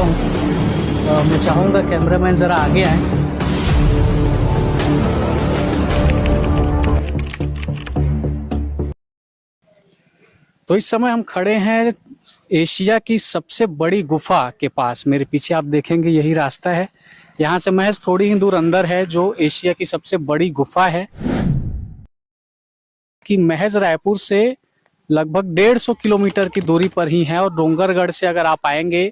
दिखाता हूँ। मैं चाहूँगा कैमरामैन ज़रा आगे आए। तो इस समय हम खड़े हैं एशिया की सबसे बड़ी गुफा के पास। मेरे पीछे आप देखेंगे यही रास्ता है, यहाँ से महज थोड़ी ही दूर अंदर है जो एशिया की सबसे बड़ी गुफा है, कि महज रायपुर से लगभग 150 किलोमीटर की दूरी पर ही है। और डोंगरगढ़ से अगर आप आएंगे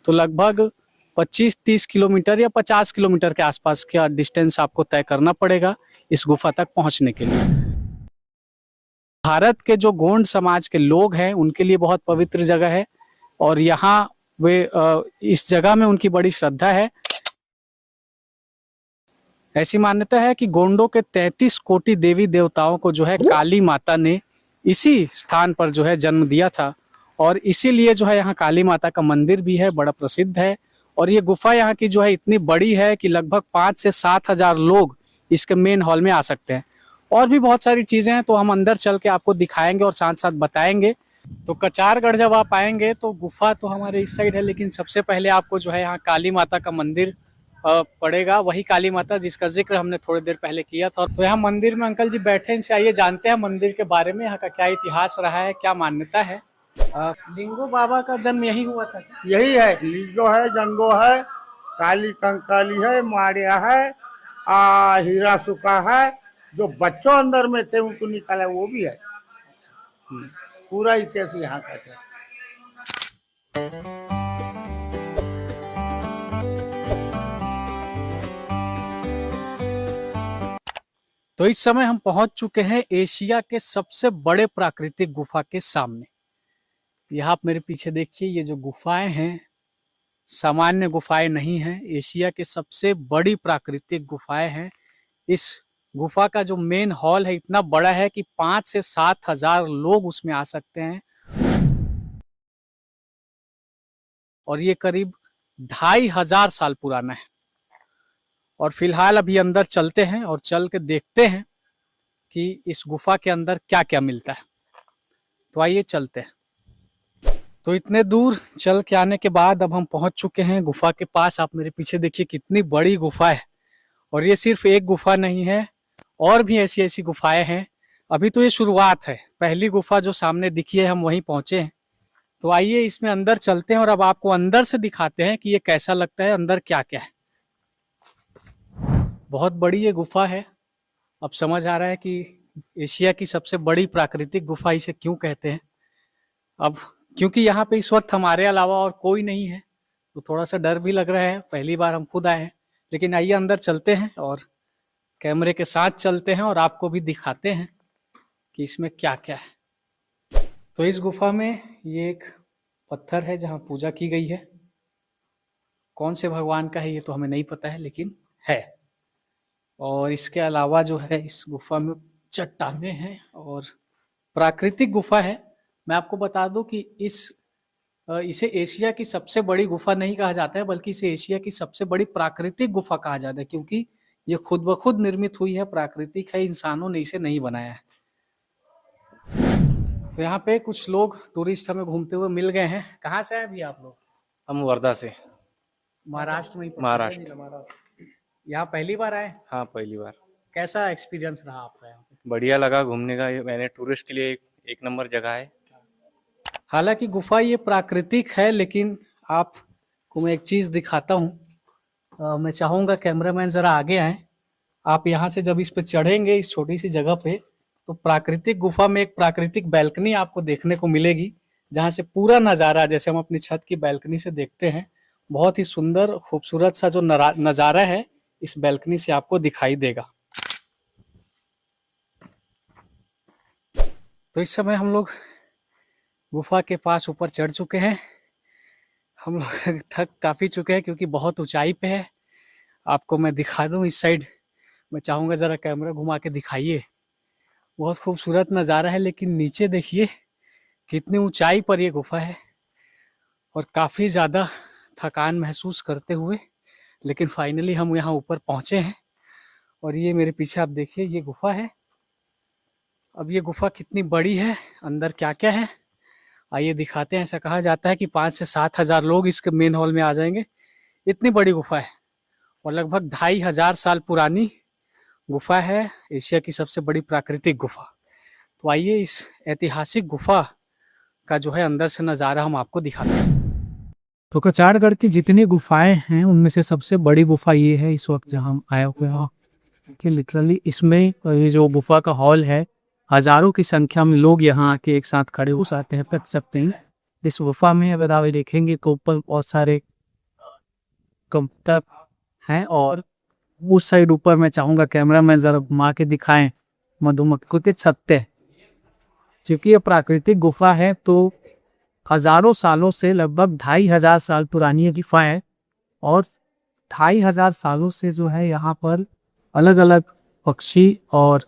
तो लगभग 25-30 किलोमीटर या 50 किलोमीटर के आसपास का डिस्टेंस आपको तय करना पड़ेगा इस गुफा तक पहुंचने के लिए। भारत के जो गोंड समाज के लोग हैं उनके लिए बहुत पवित्र जगह है, और यहाँ वे इस जगह में उनकी बड़ी श्रद्धा है। ऐसी मान्यता है कि गोंडों के 33 कोटि देवी देवताओं को जो है काली माता ने इसी स्थान पर जो है जन्म दिया था, और इसीलिए जो है यहाँ काली माता का मंदिर भी है, बड़ा प्रसिद्ध है। और ये गुफा यहाँ की जो है इतनी बड़ी है कि लगभग 5 से 7 हजार लोग इसके मेन हॉल में आ सकते हैं। और भी बहुत सारी चीजें हैं, तो हम अंदर चल के आपको दिखाएंगे और साथ साथ बताएंगे। तो कचारगढ़ जब आप आएंगे तो गुफा तो हमारे इस साइड है, लेकिन सबसे पहले आपको जो है यहाँ काली माता का मंदिर पड़ेगा, वही काली माता जिसका जिक्र हमने थोड़ी देर पहले किया था। तो यहाँ मंदिर में अंकल जी बैठे, इनसे आइए जानते हैं मंदिर के बारे में, यहाँ का क्या इतिहास रहा है, क्या मान्यता है। लिंगो बाबा का जन्म यही हुआ था? यही है, लिंगो है, गंगो है, काली कंकाली है, मारिया है, हीरा सुका है। जो बच्चों अंदर में थे उनको निकाला वो भी है। पूरा इतिहास यहाँ का है। तो इस समय हम पहुंच चुके हैं एशिया के सबसे बड़े प्राकृतिक गुफा के सामने। यहाँ आप मेरे पीछे देखिए, ये जो गुफाएं हैं सामान्य गुफाएं नहीं हैं, एशिया के सबसे बड़ी प्राकृतिक गुफाएं हैं। इस गुफा का जो मेन हॉल है इतना बड़ा है कि 5 से 7 हजार लोग उसमें आ सकते हैं, और ये करीब 2500 साल पुराना है। और फिलहाल अभी अंदर चलते हैं और चल के देखते हैं कि इस गुफा के अंदर क्या क्या मिलता है। तो आइए चलते हैं। तो इतने दूर चल के आने के बाद अब हम पहुंच चुके हैं गुफा के पास। आप मेरे पीछे देखिए कितनी बड़ी गुफा है, और ये सिर्फ एक गुफा नहीं है, और भी ऐसी ऐसी गुफाएं हैं। अभी तो ये शुरुआत है, पहली गुफा जो सामने दिखी है हम वहीं पहुंचे हैं। तो आइए इसमें अंदर चलते हैं और अब आपको अंदर से दिखाते हैं कि ये कैसा लगता है, अंदर क्या क्या है। बहुत बड़ी ये गुफा है। अब समझ आ रहा है कि एशिया की सबसे बड़ी प्राकृतिक गुफा इसे क्यों कहते हैं। अब क्योंकि यहाँ पे इस वक्त हमारे अलावा और कोई नहीं है, तो थोड़ा सा डर भी लग रहा है, पहली बार हम खुद आए हैं। लेकिन आइए अंदर चलते हैं और कैमरे के साथ चलते हैं और आपको भी दिखाते हैं कि इसमें क्या क्या है। तो इस गुफा में ये एक पत्थर है जहाँ पूजा की गई है। कौन से भगवान का है ये तो हमें नहीं पता है, लेकिन है। और इसके अलावा जो है इस गुफा में चट्टानें हैं और प्राकृतिक गुफा है। मैं आपको बता दूं कि इसे एशिया की सबसे बड़ी गुफा नहीं कहा जाता है, बल्कि इसे एशिया की सबसे बड़ी प्राकृतिक गुफा कहा जाता है, क्योंकि ये खुद ब खुद निर्मित हुई है, प्राकृतिक है, इंसानों ने इसे नहीं बनाया है। तो यहाँ पे कुछ लोग टूरिस्ट हमें घूमते हुए मिल गए हैं। कहाँ से आए अभी आप लोग? हम वर्धा से। महाराष्ट्र में ही पड़ता है? महाराष्ट्र। यहाँ पहली बार आए? हाँ, पहली बार। कैसा एक्सपीरियंस रहा आपका यहाँ पे? बढ़िया लगा घूमने का। ये मैंने टूरिस्ट के लिए एक नंबर जगह है। हालांकि गुफा ये प्राकृतिक है, लेकिन आपको मैं एक चीज दिखाता हूँ। मैं चाहूंगा कैमरामैन जरा आगे आए। आप यहाँ से जब इस पे चढ़ेंगे इस छोटी सी जगह पे, तो प्राकृतिक गुफा में एक प्राकृतिक बैल्कनी आपको देखने को मिलेगी, जहाँ से पूरा नज़ारा जैसे हम अपनी छत की बैल्कनी से देखते हैं, बहुत ही सुंदर खूबसूरत सा जो नज़ारा है इस बैल्कनी से आपको दिखाई देगा। तो इस समय हम लोग गुफा के पास ऊपर चढ़ चुके हैं। हम लोग थक काफ़ी चुके हैं क्योंकि बहुत ऊंचाई पे है। आपको मैं दिखा दूं इस साइड, मैं चाहूँगा ज़रा कैमरा घुमा के दिखाइए। बहुत खूबसूरत नज़ारा है, लेकिन नीचे देखिए कितनी ऊंचाई पर ये गुफा है, और काफ़ी ज़्यादा थकान महसूस करते हुए लेकिन फाइनली हम यहाँ ऊपर पहुँचे हैं। और ये मेरे पीछे आप देखिए ये गुफा है। अब ये गुफा कितनी बड़ी है, अंदर क्या क्या है, आइए दिखाते हैं। ऐसा कहा जाता है कि 5 से 7 हजार लोग इस मेन हॉल में आ जाएंगे। इतनी बड़ी गुफा है और लगभग 2500 साल पुरानी गुफा है। एशिया की सबसे बड़ी प्राकृतिक गुफा। तो आइए इस ऐतिहासिक गुफा का जो है अंदर से नज़ारा हम आपको दिखाते हैं। तो कचारगढ़ की जितनी गुफाएं हैं उनमें से सबसे बड़ी गुफा ये है इस वक्त जहां हम आए हुए हैं। कि लिटरली इसमें ये जो गुफा का हॉल है, हजारों की संख्या में लोग यहाँ आके एक साथ खड़े हो सकते हैं, कर सकते हैं। इस गुफा में अगर आप देखेंगे तो ऊपर बहुत सारे कंप्यूटर हैं और उस साइड ऊपर मैं चाहूँगा कैमरा मैन जरा घुमा के दिखाएं मधुमक्खी के छत्ते। क्योंकि ये प्राकृतिक गुफा है तो हजारों सालों से, लगभग 2500 साल पुरानी ये गुफा है और 2500 सालों से जो है यहाँ पर अलग अलग पक्षी और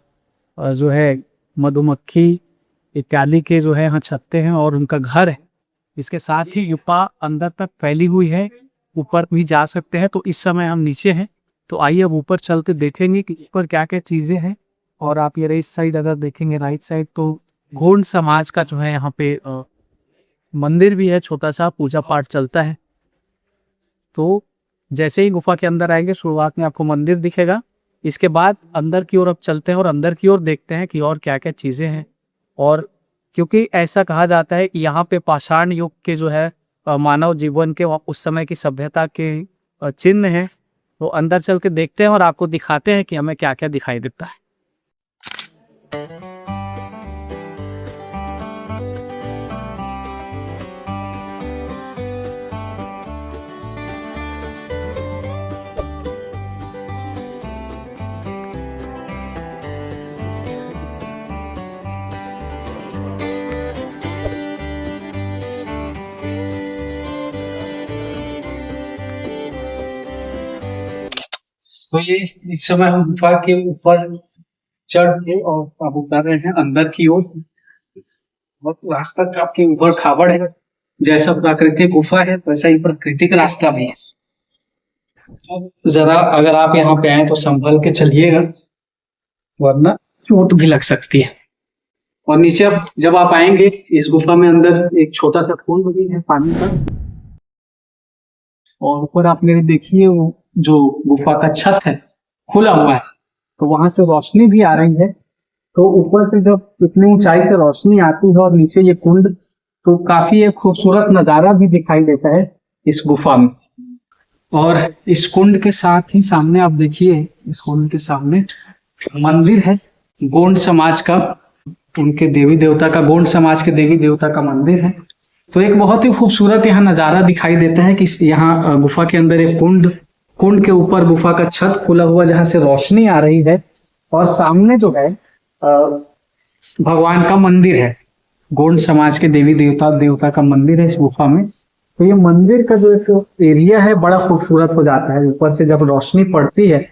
जो है मधुमक्खी इत्यादि के जो है यहाँ छत्ते हैं और उनका घर है। इसके साथ ही गुफा अंदर तक फैली हुई है, ऊपर भी जा सकते हैं। तो इस समय हम नीचे हैं, तो आइए अब ऊपर चल के देखेंगे कि ऊपर क्या क्या चीज़ें हैं। और आप ये इस साइड अगर देखेंगे राइट साइड तो गोंड समाज का जो है यहाँ पे मंदिर भी है, छोटा सा पूजा पाठ चलता है। तो जैसे ही गुफा के अंदर आएंगे शुरुआत में आपको मंदिर दिखेगा। इसके बाद अंदर की ओर अब चलते हैं और अंदर की ओर देखते हैं कि और क्या क्या चीज़ें हैं। और क्योंकि ऐसा कहा जाता है कि यहाँ पे पाषाण युग के जो है मानव जीवन के उस समय की सभ्यता के चिन्ह हैं। तो अंदर चल के देखते हैं और आपको दिखाते हैं कि हमें क्या क्या दिखाई देता है। तो ये इस समय हम गुफा के ऊपर चढ़ के और अब उतर रहे हैं अंदर की ओर। रास्ता काफी ऊबड़ खाबड़ है। जैसा प्राकृतिक गुफा है वैसा ही प्राकृतिक रास्ता भी है। अब जरा अगर आप यहाँ पे आए तो संभल के चलिएगा वरना चोट भी लग सकती है। और नीचे अब जब आप आएंगे इस गुफा में अंदर एक छोटा सा कुंड भी है पानी का। और ऊपर आप मेरे देखिए वो जो गुफा का छत है खुला हुआ है, तो वहां से रोशनी भी आ रही है। तो ऊपर से जब इतनी ऊंचाई से रोशनी आती है और नीचे ये कुंड, तो काफी एक खूबसूरत नजारा भी दिखाई देता है इस गुफा में। और इस कुंड के साथ ही सामने आप देखिए, इस कुंड के सामने मंदिर है गोंड समाज का, उनके देवी देवता का, गोंड समाज के देवी देवता का मंदिर है। तो एक बहुत ही खूबसूरत यहाँ नजारा दिखाई देता है कि यहाँ गुफा के अंदर एक कुंड के ऊपर गुफा का छत खुला हुआ जहां से रोशनी आ रही है और सामने जो है भगवान का मंदिर है, गोंड समाज के देवी देवता का मंदिर है इस गुफा में। तो ये मंदिर का जो एक एरिया है बड़ा खूबसूरत हो जाता है। ऊपर से जब रोशनी पड़ती है,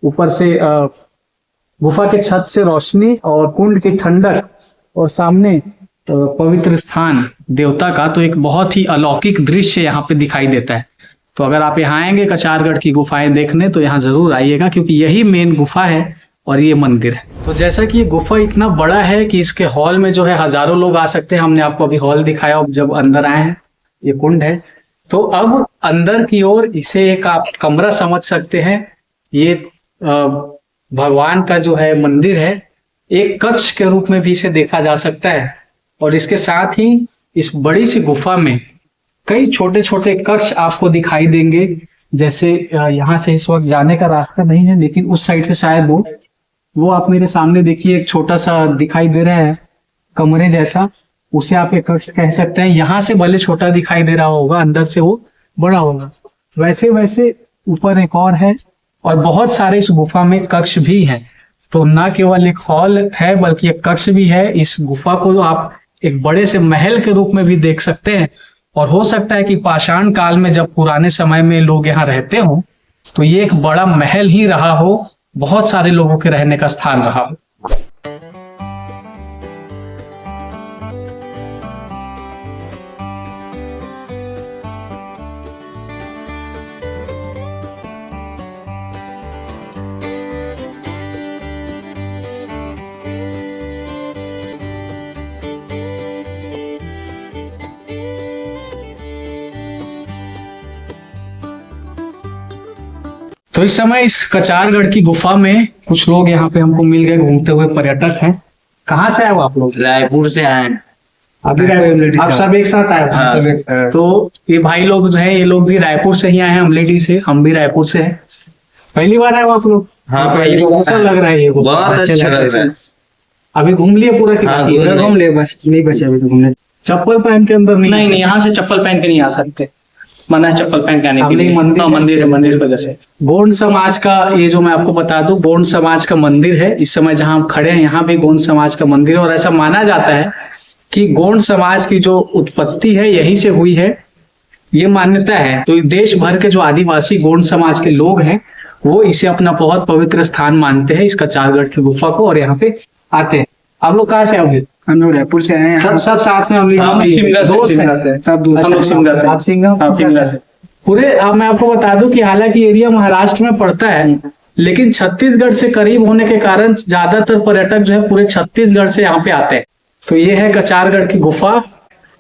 ऊपर से गुफा के छत से रोशनी और कुंड की ठंडक और सामने पवित्र स्थान देवता का, तो एक बहुत ही अलौकिक दृश्य यहाँ पे दिखाई देता है। तो अगर आप यहाँ आएंगे कचारगढ़ की गुफाएं देखने तो यहाँ जरूर आइएगा, क्योंकि यही मेन गुफा है और ये मंदिर है। तो जैसा कि ये गुफा इतना बड़ा है कि इसके हॉल में जो है हजारों लोग आ सकते हैं। हमने आपको अभी हॉल दिखाया, जब अंदर आए हैं ये कुंड है। तो अब अंदर की ओर इसे एक आप कमरा समझ सकते हैं। ये भगवान का जो है मंदिर है, एक कक्ष के रूप में भी इसे देखा जा सकता है। और इसके साथ ही इस बड़ी सी गुफा में कई छोटे छोटे कक्ष आपको दिखाई देंगे। जैसे यहाँ से इस वक्त जाने का रास्ता नहीं है, लेकिन उस साइड से शायद वो आप मेरे सामने देखिए एक छोटा सा दिखाई दे रहा है कमरे जैसा, उसे आप एक कक्ष कह सकते हैं। यहाँ से भले छोटा दिखाई दे रहा होगा, अंदर से वो बड़ा होगा। वैसे वैसे ऊपर एक और है और बहुत सारे इस गुफा में कक्ष भी हैं। तो ना केवल एक हॉल है बल्कि एक कक्ष भी है। इस गुफा को आप एक बड़े से महल के रूप में भी देख सकते हैं। और हो सकता है कि पाषाण काल में जब पुराने समय में लोग यहाँ रहते हो तो ये एक बड़ा महल ही रहा हो, बहुत सारे लोगों के रहने का स्थान रहा हो। तो इस समय इस कचारगढ़ की गुफा में कुछ लोग यहाँ पे हमको मिल गए, घूमते हुए पर्यटक हैं। कहाँ से आए हो आप लोग? रायपुर से आए हैं। अभी आप सब एक साथ आए हो? हाँ, सब एक साथ। तो ये भाई लोग जो है, ये लोग भी रायपुर से ही आए हैं, अमलेडी से। हम भी रायपुर से हैं। पहली बार आए हो आप लोग? हाँ, पहली बार। कैसा लग रहा है ये गुफा? बहुत अच्छा लग रहा है। अभी घूम लिए पूरा कि हाँ, बाकी है? घूम ले, बस नहीं बचे अभी तो घूमने। चप्पल पहन के अंदर नहीं नहीं, यहाँ से चप्पल पहन के नहीं आ सकते, मना है चप्पल पहन के आने के सामने लिए। मंदिर हाँ, है। मंदिर है, मंदिर की वजह से। गोंड समाज का, ये जो मैं आपको बता दूं, गोंड समाज का मंदिर है। इस समय जहां हम खड़े हैं, यहाँ भी गोंड समाज का मंदिर है। और ऐसा माना जाता है कि गोंड समाज की जो उत्पत्ति है यहीं से हुई है, ये मान्यता है। तो देश भर के जो आदिवासी गोंड समाज के लोग हैं, वो इसे अपना बहुत पवित्र स्थान मानते हैं, इस कचारगढ़ की गुफा को, और यहाँ पे आते हैं। आप लोग कहाँ से आओगे? हम लोग रायपुर से आए हैं। सब साथ में हम लोग हम शिमला से, दोस्त हैं। शिमला से। सब दोस्त हम लोग शिमला से। आप सिंघम? हाँ, शिमला से। पूरे, अब मैं आपको बता दूं कि हालांकि एरिया महाराष्ट्र में पड़ता है, लेकिन छत्तीसगढ़ से करीब होने के कारण ज्यादातर पर्यटक जो है पूरे छत्तीसगढ़ से यहाँ पे आते हैं। तो ये है कचारगढ़ की गुफा,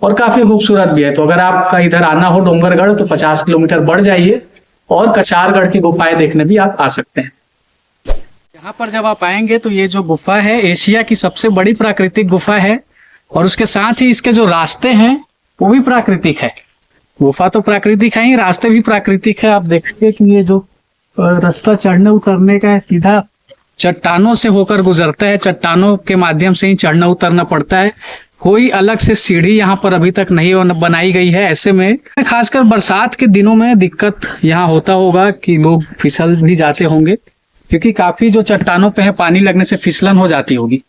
और काफी खूबसूरत भी है। तो अगर आपका इधर आना हो डोंगरगढ़, तो 50 किलोमीटर बढ़ जाइए और कचारगढ़ की गुफाएं देखने भी आप आ सकते हैं। यहाँ पर जब आप आएंगे तो ये जो गुफा है, एशिया की सबसे बड़ी प्राकृतिक गुफा है, और उसके साथ ही इसके जो रास्ते हैं वो भी प्राकृतिक है। गुफा तो प्राकृतिक है ही, रास्ते भी प्राकृतिक है। आप देखेंगे कि ये जो रास्ता चढ़ने उतरने का है, सीधा चट्टानों से होकर गुजरता है, चट्टानों के माध्यम से ही चढ़ना उतरना पड़ता है। कोई अलग से सीढ़ी यहाँ पर अभी तक नहीं बनाई गई है। ऐसे में खासकर बरसात के दिनों में दिक्कत यहाँ होता होगा कि लोग फिसल भी जाते होंगे, क्योंकि काफी जो चट्टानों पे है, पानी लगने से फिसलन हो जाती होगी।